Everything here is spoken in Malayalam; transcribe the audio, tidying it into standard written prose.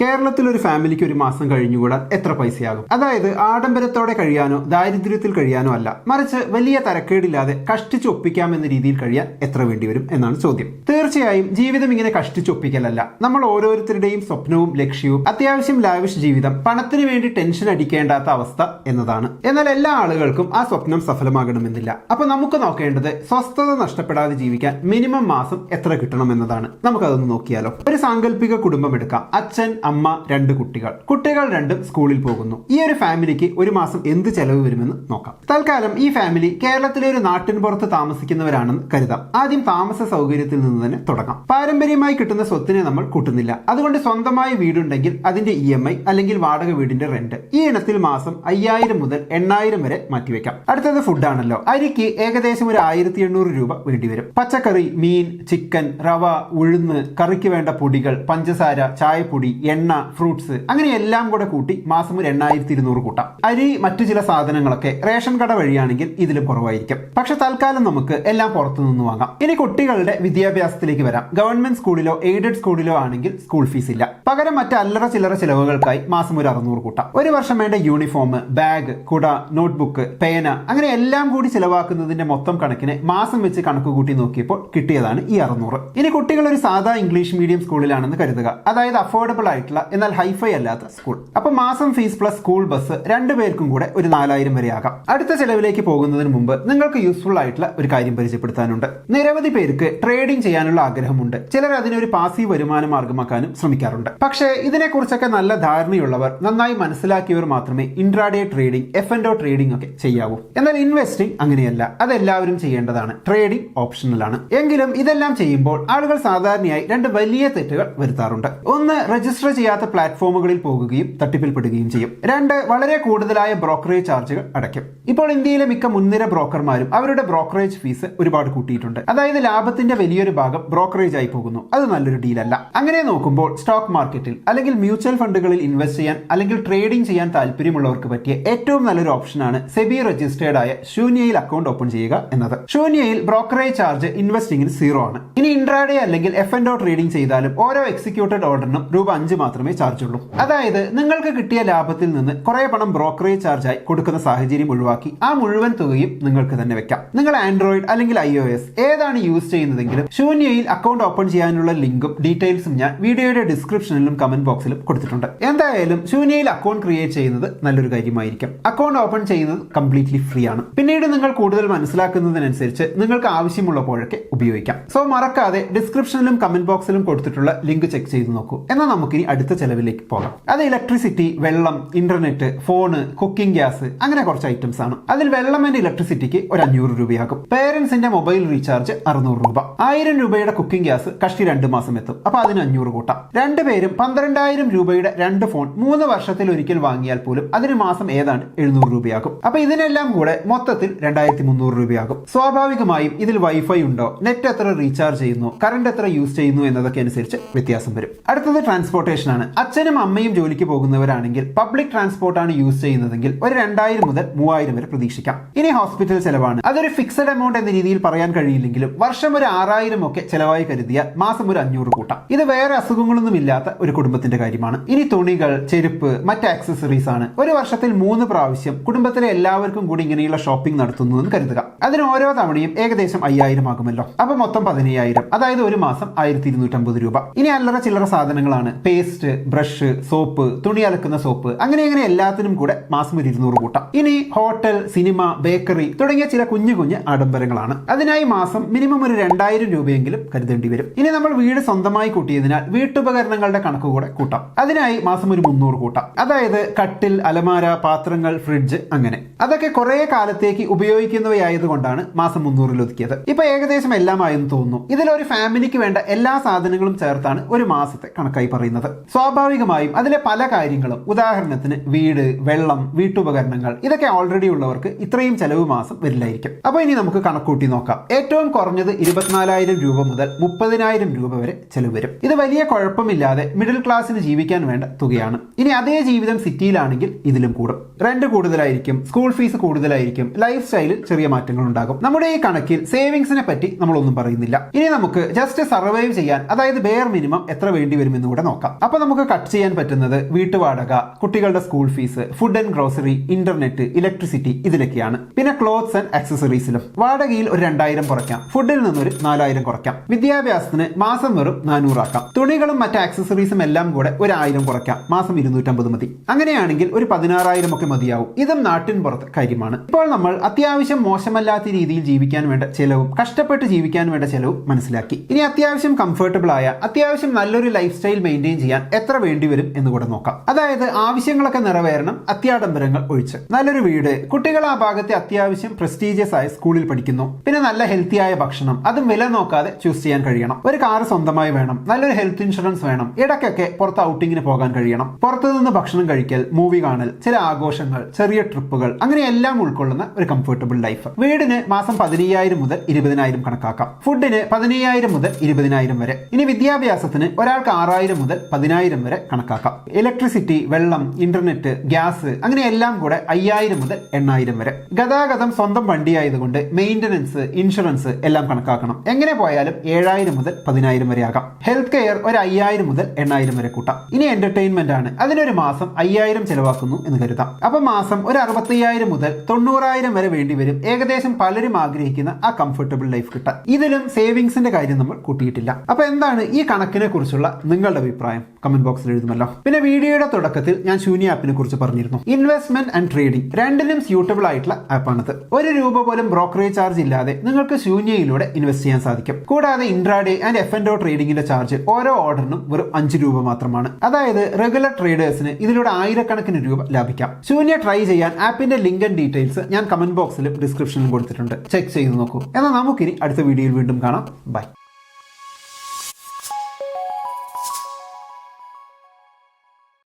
കേരളത്തിൽ ഒരു ഫാമിലിക്ക് ഒരു മാസം കഴിഞ്ഞുകൂടാൻ എത്ര പൈസയാകും? അതായത് ആഡംബരത്തോടെ കഴിയാനോ ദാരിദ്ര്യത്തിൽ കഴിയാനോ അല്ല, മറിച്ച് വലിയ തരക്കേടില്ലാതെ കഷ്ടിച്ച് ഒപ്പിക്കാമെന്ന രീതിയിൽ കഴിയാൻ എത്ര വേണ്ടിവരും എന്നാണ് ചോദ്യം. തീർച്ചയായും ജീവിതം ഇങ്ങനെ കഷ്ടിച്ചൊപ്പിക്കലല്ല. നമ്മൾ ഓരോരുത്തരുടെയും സ്വപ്നവും ലക്ഷ്യവും അത്യാവശ്യം ലാവിഷ് ജീവിതം, പണത്തിന് വേണ്ടി ടെൻഷൻ അടിക്കേണ്ടാത്ത അവസ്ഥ എന്നതാണ്. എന്നാൽ എല്ലാ ആളുകൾക്കും ആ സ്വപ്നം സഫലമാകണമെന്നില്ല. അപ്പൊ നമുക്ക് നോക്കേണ്ടത് സ്വസ്ഥത നഷ്ടപ്പെടാതെ ജീവിക്കാൻ മിനിമം മാസം എത്ര കിട്ടണമെന്നതാണ്. നമുക്കതൊന്ന് നോക്കിയാലോ. ഒരു സാങ്കല്പിക കുടുംബം എടുക്കാം. അച്ഛൻ, അമ്മ, 2 കുട്ടികൾ. കുട്ടികൾ രണ്ടും സ്കൂളിൽ പോകുന്നു. ഈ ഒരു ഫാമിലിക്ക് ഒരു മാസം എന്ത് ചെലവ് വരുമെന്ന് നോക്കാം. തൽക്കാലം ഈ ഫാമിലി കേരളത്തിലെ ഒരു നാട്ടിന് പുറത്ത് താമസിക്കുന്നവരാണെന്ന് കരുതാം. ആദ്യം താമസ സൗകര്യത്തിൽ നിന്ന് തന്നെ തുടങ്ങാം. പാരമ്പര്യമായി കിട്ടുന്ന സ്വത്തിനെ നമ്മൾ കൂട്ടുന്നില്ല. അതുകൊണ്ട് സ്വന്തമായി വീടുണ്ടെങ്കിൽ അതിന്റെ EMI അല്ലെങ്കിൽ വാടക വീടിന്റെ റെന്റ് ഈ ഇനത്തിൽ മാസം 5000 മുതൽ 8000 വരെ മാറ്റിവെക്കാം. അടുത്തത് ഫുഡാണല്ലോ. അരിക്ക് ഏകദേശം ഒരു 1800 രൂപ വേണ്ടിവരും. പച്ചക്കറി, മീൻ, ചിക്കൻ, റവ, ഉഴുന്ന്, കറിക്ക് വേണ്ട പൊടികൾ, പഞ്ചസാര, ചായപ്പൊടി, എണ്ണ, ഫ്രൂട്ട്സ്, അങ്ങനെ എല്ലാം കൂടെ കൂട്ടി മാസം ഒരു 8200 കൂട്ടാം. അരി, മറ്റു ചില സാധനങ്ങളൊക്കെ റേഷൻ കട വഴിയാണെങ്കിൽ ഇതിലും കുറവായിരിക്കും. പക്ഷെ തൽക്കാലം നമുക്ക് എല്ലാം പുറത്തുനിന്ന് വാങ്ങാം. ഇനി കുട്ടികളുടെ വിദ്യാഭ്യാസത്തിലേക്ക് വരാം. ഗവൺമെന്റ് സ്കൂളിലോ എയ്ഡഡ് സ്കൂളിലോ ആണെങ്കിൽ സ്കൂൾ ഫീസ് ഇല്ല. പകരം മറ്റ് അല്ലറ ചില്ലറ ചിലവുകൾക്കായി മാസം ഒരു 600 കൂട്ടാം. ഒരു വർഷം വേണ്ട യൂണിഫോം, ബാഗ്, കുട, നോട്ട്ബുക്ക്, പേന, അങ്ങനെ എല്ലാം കൂടി ചിലവാക്കുന്നതിന്റെ മൊത്തം കണക്കിന് മാസം വെച്ച് കണക്ക് കൂട്ടി നോക്കിയപ്പോൾ കിട്ടിയതാണ് ഈ 600. ഇനി കുട്ടികൾ ഒരു സാധാ ഇംഗ്ലീഷ് മീഡിയം സ്കൂളിലാണെന്ന് കരുതുക. അതായത് അഫോർഡബിൾ ആയിട്ടുള്ള എന്നാൽ ഹൈഫൈ അല്ലാത്ത സ്കൂൾ. അപ്പൊ മാസം ഫീസ് പ്ലസ് സ്കൂൾ ബസ് 2 പേർക്കും കൂടെ ഒരു 4000 വരെ ആകാം. അടുത്ത ചെലവിലേക്ക് പോകുന്നതിന് മുമ്പ് നിങ്ങൾക്ക് യൂസ്ഫുൾ ആയിട്ടുള്ള ഒരു കാര്യം പരിചയപ്പെടുത്താനുണ്ട്. നിരവധി പേർക്ക് ട്രേഡിംഗ് ചെയ്യാനുള്ള ആഗ്രഹമുണ്ട്. ചിലർ അതിനെ ഒരു പാസീവ് വരുമാന മാർഗമാക്കാനും ശ്രമിക്കാറുണ്ട്. പക്ഷേ ഇതിനെക്കുറിച്ചൊക്കെ നല്ല ധാരണയുള്ളവർ, നന്നായി മനസ്സിലാക്കിയവർ മാത്രമേ ഇൻട്രാഡേ ട്രേഡിംഗ്, F&O ട്രേഡിംഗ് ഒക്കെ ചെയ്യാവൂ. എന്നാൽ ഇൻവെസ്റ്റിംഗ് അങ്ങനെയല്ല. അതെല്ലാവരും ചെയ്യേണ്ടതാണ്. ട്രേഡിംഗ് ഓപ്ഷണൽ ആണ്. എങ്കിലും ഇതെല്ലാം ചെയ്യുമ്പോൾ ആളുകൾ സാധാരണയായി 2 വലിയ തെറ്റുകൾ വരുത്താറുണ്ട്. ഒന്ന്, രജിസ്റ്റർ ചെയ്യാത്ത പ്ലാറ്റ്ഫോമുകളിൽ പോകുകയും തട്ടിപ്പിൽപ്പെടുകയും ചെയ്യും. 2, വളരെ കൂടുതലായ ബ്രോക്കറേജ് ചാർജുകൾ അടയ്ക്കും. ഇപ്പോൾ ഇന്ത്യയിലെ മിക്ക മുൻനിര ബ്രോക്കർമാരും അവരുടെ ബ്രോക്കറേജ് ഫീസ് ഒരുപാട് കൂട്ടിയിട്ടുണ്ട്. അതായത് ലാഭത്തിന്റെ വലിയൊരു ഭാഗം ബ്രോക്കറേജ് ആയി പോകുന്നു. അത് നല്ലൊരു ഡീലല്ല. അങ്ങനെ നോക്കുമ്പോൾ സ്റ്റോക്ക് മാർക്കറ്റിൽ അല്ലെങ്കിൽ മ്യൂച്വൽ ഫണ്ടുകളിൽ ഇൻവെസ്റ്റ് ചെയ്യാൻ അല്ലെങ്കിൽ ട്രേഡിംഗ് ചെയ്യാൻ താല്പര്യമുള്ളവർക്ക് പറ്റിയ ഏറ്റവും നല്ലൊരു ഓപ്ഷനാണ് സെബി രജിസ്റ്റേർഡ് ആയ ശൂന്യയിൽ അക്കൗണ്ട് ഓപ്പൺ ചെയ്യുക എന്നത്. ശൂന്യയിൽ ബ്രോക്കറേജ് ചാർജ് ഇൻവെസ്റ്റിംഗിന് 0 ആണ്. ഇനി ഇൻട്രാഡേ അല്ലെങ്കിൽ F&O ട്രേഡിംഗ് ചെയ്താലും ഓരോ എക്സിക്യൂട്ടഡ് ഓർഡറിനും രൂപ 5 മാത്രമേ ചാർജ് ഉള്ളൂ. അതായത് നിങ്ങൾക്ക് കിട്ടിയ ലാഭത്തിൽ നിന്ന് കുറെ പണം ബ്രോക്കറേജ് ചാർജായി കൊടുക്കുന്ന സാഹചര്യം ഒഴിവാക്കി ആ മുഴുവൻ തുകയും നിങ്ങൾക്ക് തന്നെ വെക്കാം. നിങ്ങൾ ആൻഡ്രോയിഡ് അല്ലെങ്കിൽ iOS ഏതാണ് യൂസ് ചെയ്യുന്നതെങ്കിലും ശൂന്യയിൽ അക്കൗണ്ട് ഓപ്പൺ ചെയ്യാനുള്ള ലിങ്കും ഡീറ്റെയിൽസും ഞാൻ വീഡിയോയുടെ ഡിസ്ക്രിപ്ഷനിലും കമന്റ് ബോക്സിലും കൊടുത്തിട്ടുണ്ട്. എന്തായാലും ശൂന്യയിൽ അക്കൗണ്ട് ക്രിയേറ്റ് ചെയ്യുന്നത് നല്ലൊരു കാര്യമായിരിക്കും. അക്കൗണ്ട് ഓപ്പൺ ചെയ്യുന്നത് കംപ്ലീറ്റ്ലി ഫ്രീ ആണ്. പിന്നീട് നിങ്ങൾ കൂടുതൽ മനസ്സിലാക്കുന്നതിനനുസരിച്ച് നിങ്ങൾക്ക് ആവശ്യമുള്ളപ്പോഴൊക്കെ ഉപയോഗിക്കാം. സോ മറക്കാതെ ഡിസ്ക്രിപ്ഷനിലും കമന്റ് ബോക്സിലും കൊടുത്തിട്ടുള്ള ലിങ്ക് ചെക്ക് ചെയ്ത് നോക്കൂ. എന്നാൽ നമുക്കിനി അടുത്ത ചെലവിലേക്ക് പോകാം. അത് ഇലക്ട്രിസിറ്റി, വെള്ളം, ഇന്റർനെറ്റ്, ഫോണ്, കുക്കിംഗ് ഗ്യാസ്, അങ്ങനെ കുറച്ച് ഐറ്റംസ് ആണ്. അതിൽ വെള്ളം ആൻഡ് ഇലക്ട്രിസിറ്റിക്ക് ഒരു 500 രൂപയാകും. പേരൻസിന്റെ മൊബൈൽ റീചാർജ് 600 രൂപ. 1000 രൂപയുടെ കുക്കിംഗ് ഗ്യാസ് കഷ്ടി 2 മാസം എത്തും. അപ്പൊ അതിന് 500 കൂട്ടാം. 2 പേരും 12000 രൂപയുടെ 2 ഫോൺ 3 വർഷത്തിൽ ഒരിക്കൽ വാങ്ങിയാൽ പോലും അതിന് മാസം ഏതാണ്ട് 700 രൂപയാകും. അപ്പൊ ഇതിനെല്ലാം കൂടെ മൊത്തത്തിൽ 2300 രൂപയാകും. സ്വാഭാവികമായും ഇതിൽ വൈഫൈ ഉണ്ടോ, നെറ്റ് എത്ര റീചാർജ് ചെയ്യുന്നു, കറണ്ട് എത്ര യൂസ് ചെയ്യുന്നു എന്നതൊക്കെ അനുസരിച്ച് വ്യത്യാസം വരും. അടുത്തത് ട്രാൻസ്പോർട്ടേഷൻ ആണ്. അച്ഛനും അമ്മയും ജോലിക്ക് പോകുന്നവരാണെങ്കിൽ പബ്ലിക് ട്രാൻസ്പോർട്ട് ആണ് യൂസ് ചെയ്യുന്നതെങ്കിൽ ഒരു 2000 മുതൽ 3000 വരെ പ്രതീക്ഷിക്കാം. ഇനി ഹോസ്പിറ്റൽ ചെലവാണ്. അതൊരു ഫിക്സഡ് എമൗണ്ട് എന്ന രീതിയിൽ പറയാൻ കഴിയില്ലെങ്കിലും വർഷം ഒരു 6000 ഒക്കെ ചെലവായി കരുതിയാൽ മാസം ഒരു 500 കൂട്ടാം. ഇത് വേറെ അസുഖങ്ങളൊന്നും ഇല്ലാത്ത ഒരു കുടുംബത്തിന്റെ കാര്യമാണ്. ഇനി തുണികൾ, ചെരുപ്പ്, മറ്റ് ആക്സസറീസ് ആണ്. ഒരു വർഷത്തിൽ 3 പ്രാവശ്യം കുടുംബത്തിലെ എല്ലാവർക്കും കൂടി ഇങ്ങനെയുള്ള ഷോപ്പിംഗ് നടത്തുന്നു എന്ന് കരുതുക. അതിന് ഓരോ തവണയും ഏകദേശം 5000 ആകുമല്ലോ. അപ്പൊ മൊത്തം 15000. അതായത് ഒരു മാസം 1250 രൂപ. ഇനി അല്ലറ ചില്ലറ സാധനങ്ങളാണ്. പേസ്റ്റ്, ബ്രഷ്, സോപ്പ്, തുണി അലക്കുന്ന സോപ്പ്, അങ്ങനെ എല്ലാത്തിനും കൂടെ മാസം 200 കൂട്ടാം. ഇനി ഹോട്ടൽ, സിനിമ, ബേക്കറി തുടങ്ങിയ ചില കുഞ്ഞു കുഞ്ഞ് ആഡംബരങ്ങളാണ്. അതിനായി മാസം മിനിമം ഒരു 2000 രൂപയെങ്കിലും കരുതേണ്ടി വരും. ഇനി നമ്മൾ വീട് സ്വന്തമായി കൂട്ടിയതിനാൽ വീട്ടുപകരണങ്ങളുടെ കണക്ക് കൂടെ കൂട്ടാം. അതിനായി മാസം ഒരു 300 കൂട്ടാം. അതായത് കട്ടിൽ, അലമാര, പാത്രങ്ങൾ, ഫ്രിഡ്ജ്, അങ്ങനെ അതൊക്കെ കുറെ കാലത്തേക്ക് ഉപയോഗിക്കുന്നവയായതുകൊണ്ടാണ് മാസം 300 ഒതുക്കിയത്. ഇപ്പൊ ഏകദേശം എല്ലാമായെന്ന് തോന്നുന്നു. ഇതിലൊരു ഫാമിലിക്ക് വേണ്ട എല്ലാ സാധനങ്ങളും ചേർത്താണ് ഒരു മാസത്തെ കണക്കായി പറയുന്നത്. സ്വാഭാവികമായും അതിലെ പല കാര്യങ്ങളും, ഉദാഹരണത്തിന് വീട്, വെള്ളം, വീട്ടുപകരണങ്ങൾ, ഇതൊക്കെ ഓൾറെഡി ഉള്ളവർക്ക് ഇത്രയും ചെലവ് മാസം വരില്ലായിരിക്കും. അപ്പൊ ഇനി നമുക്ക് കണക്കൂട്ടി നോക്കാം. ഏറ്റവും കുറഞ്ഞത് 24,000 രൂപ മുതൽ 30,000 രൂപ വരെ ചെലവ് വരും. ഇത് വലിയ കുഴപ്പമില്ലാതെ മിഡിൽ ക്ലാസ്സിന് ജീവിക്കാൻ വേണ്ട തുകയാണ്. ഇനി അതേ ജീവിതം സിറ്റിയിലാണെങ്കിൽ ഇതിലും കൂടും. റെന്റ് കൂടുതലായിരിക്കും, സ്കൂൾ ഫീസ് കൂടുതലായിരിക്കും, ലൈഫ് സ്റ്റൈലിൽ ചെറിയ മാറ്റങ്ങൾ ഉണ്ടാകും. നമ്മുടെ ഈ കണക്കിൽ സേവിങ്സിനെ പറ്റി നമ്മളൊന്നും പറയുന്നില്ല. ഇനി നമുക്ക് ജസ്റ്റ് സർവൈവ് ചെയ്യാൻ, അതായത് ബെയർ മിനിമം എത്ര വേണ്ടി വരുമെന്ന് കൂടെ നോക്കാം. അപ്പൊ നമുക്ക് കട്ട് ചെയ്യാൻ പറ്റുന്നത് വീട്ടുവാടക, കുട്ടികളുടെ school fees, food and grocery, internet, electricity ഇതിലൊക്കെയാണ്. പിന്നെ ക്ലോത്ത്സ് ആൻഡ് ആക്സസറീസിലും വാടകയിൽ ഒരു 2000 കുറയ്ക്കാം, ഫുഡിൽ നിന്നൊരു 4000 കുറയ്ക്കാം, വിദ്യാഭ്യാസത്തിന് മാസം വെറും 400 ആക്കാം, തുണികളും മറ്റ് ആക്സസറീസും എല്ലാം കൂടെ ഒരു 1000 കുറയ്ക്കാം, മാസം 250 മതി. അങ്ങനെയാണെങ്കിൽ ഒരു 16000 ഒക്കെ മതിയാവും. ഇതും നാട്ടിൻ പുറത്ത് കാര്യമാണ്. ഇപ്പോൾ നമ്മൾ അത്യാവശ്യം മോശമല്ലാത്ത രീതിയിൽ ജീവിക്കാൻ വേണ്ട ചെലവും കഷ്ടപ്പെട്ട് ജീവിക്കാൻ വേണ്ട ചെലവും മനസ്സിലാക്കി. ഇനി അത്യാവശ്യം കംഫർട്ടബിൾ ആയ അത്യാവശ്യം നല്ലൊരു ലൈഫ് സ്റ്റൈൽ മെയിൻറ്റെയിൻ ചെയ്യാൻ എത്ര വേണ്ടിവരും എന്ന് കൂടെ നോക്കാം. അതായത് ആവശ്യങ്ങളൊക്കെ നിറവേറണം, അത്യാഡംബരങ്ങൾ ഒഴിച്ച്. നല്ലൊരു വീട്, കുട്ടികൾ ആ ഭാഗത്തെ അത്യാവശ്യം പ്രസ്റ്റീജിയസ് ആയ സ്കൂളിൽ പഠിക്കുന്നു, പിന്നെ നല്ല ഹെൽത്തി ആയ ഭക്ഷണം, അതും വില നോക്കാതെ ചൂസ് ചെയ്യാൻ കഴിയണം. ഒരു കാർ സ്വന്തമായി വേണം, നല്ലൊരു ഹെൽത്ത് ഇൻഷുറൻസ് വേണം, ഇടയ്ക്കൊക്കെ പുറത്ത് ഔട്ടിങ്ങിന് പോകാൻ കഴിയണം, പുറത്തുനിന്ന് ഭക്ഷണം കഴിക്കൽ, മൂവി കാണൽ, ചില ആഘോഷങ്ങൾ, ചെറിയ ട്രിപ്പുകൾ, അങ്ങനെ എല്ലാം ഉൾക്കൊള്ളുന്ന ഒരു കംഫർട്ടബിൾ ലൈഫ്. വീടിന് മാസം 15000 മുതൽ 20000 കണക്കാക്കാം, ഫുഡിന് 15000 മുതൽ 20000 വരെ. ഇനി വിദ്യാഭ്യാസത്തിന് ഒരാൾക്ക് 6000 മുതൽ 10000 വരെ കണക്കാക്കാം. ഇലക്ട്രിസിറ്റി, വെള്ളം, ഇന്റർനെറ്റ്, ഗ്യാസ്, അങ്ങനെ എല്ലാം കൂടെ 5000 മുതൽ 8000 വരെ. ഗതാഗതം സ്വന്തം വണ്ടിയായതുകൊണ്ട് മെയിന്റനൻസ്, ഇൻഷുറൻസ് എല്ലാം കണക്കാക്കണം. എങ്ങനെ പോയാലും 7000 മുതൽ 10000 വരെ ആകാം. ഹെൽത്ത് കെയർ ഒരു 5000 മുതൽ 8000 വരെ കൂട്ടാം. ഇനി എന്റർടൈൻമെന്റ് ആണ്, അതിനൊരു മാസം 5000 ചെലവാക്കുന്നു എന്ന് കരുതാം. അപ്പൊ മാസം ഒരു 65000 മുതൽ 90000 വരെ വേണ്ടിവരും ഏകദേശം പലരും ആഗ്രഹിക്കുന്ന ആ കംഫർട്ടബിൾ ലൈഫ് കിട്ടാൻ. ഇതിലും സേവിങ്സിന്റെ കാര്യം നമ്മൾ കൂട്ടിയിട്ടില്ല. അപ്പൊ എന്താണ് ഈ കണക്കിനെ കുറിച്ചുള്ള നിങ്ങളുടെ അഭിപ്രായം? കമന്റ് ബോക്സിൽ എഴുതുമല്ലോ. പിന്നെ വീഡിയോയുടെ തുടക്കത്തിൽ ഞാൻ ശൂന്യ ആപ്പിനെ കുറിച്ച് പറഞ്ഞിരുന്നു. ഇൻവെസ്റ്റ്മെന്റ് ആൻഡ് ട്രേഡിംഗ് രണ്ടിനും സ്യൂട്ടബിൾ ആയിട്ടുള്ള ആപ്പാണിത്. ₹1 പോലും ബ്രോക്കറേജ് ചാർജ് ഇല്ലാതെ നിങ്ങൾക്ക് ശൂന്യയിലൂടെ ഇൻവെസ്റ്റ് ചെയ്യാൻ സാധിക്കും. കൂടാതെ ഇൻട്രാഡേ ആൻഡ് F&O ട്രേഡിംഗിന്റെ ചാർജ് ഓരോ ഓർഡറിനും വെറും ₹5 മാത്രമാണ്. അതായത് റെഗുലർ ട്രേഡേഴ്സിന് ഇതിലൂടെ ആയിരക്കണക്കിന് രൂപ ലാഭിക്കാം. ശൂന്യ ട്രൈ ചെയ്യാൻ ആപ്പിന്റെ ലിങ്ക് ആൻഡ് ഡീറ്റെയിൽസ് ഞാൻ കമന്റ് ബോക്സിലും ഡിസ്ക്രിപ്ഷനിലും കൊടുത്തിട്ടുണ്ട്. ചെക്ക് ചെയ്ത് നോക്കൂ. എന്നാൽ നമുക്കിനി അടുത്ത വീഡിയോയിൽ വീണ്ടും കാണാം. ബൈ.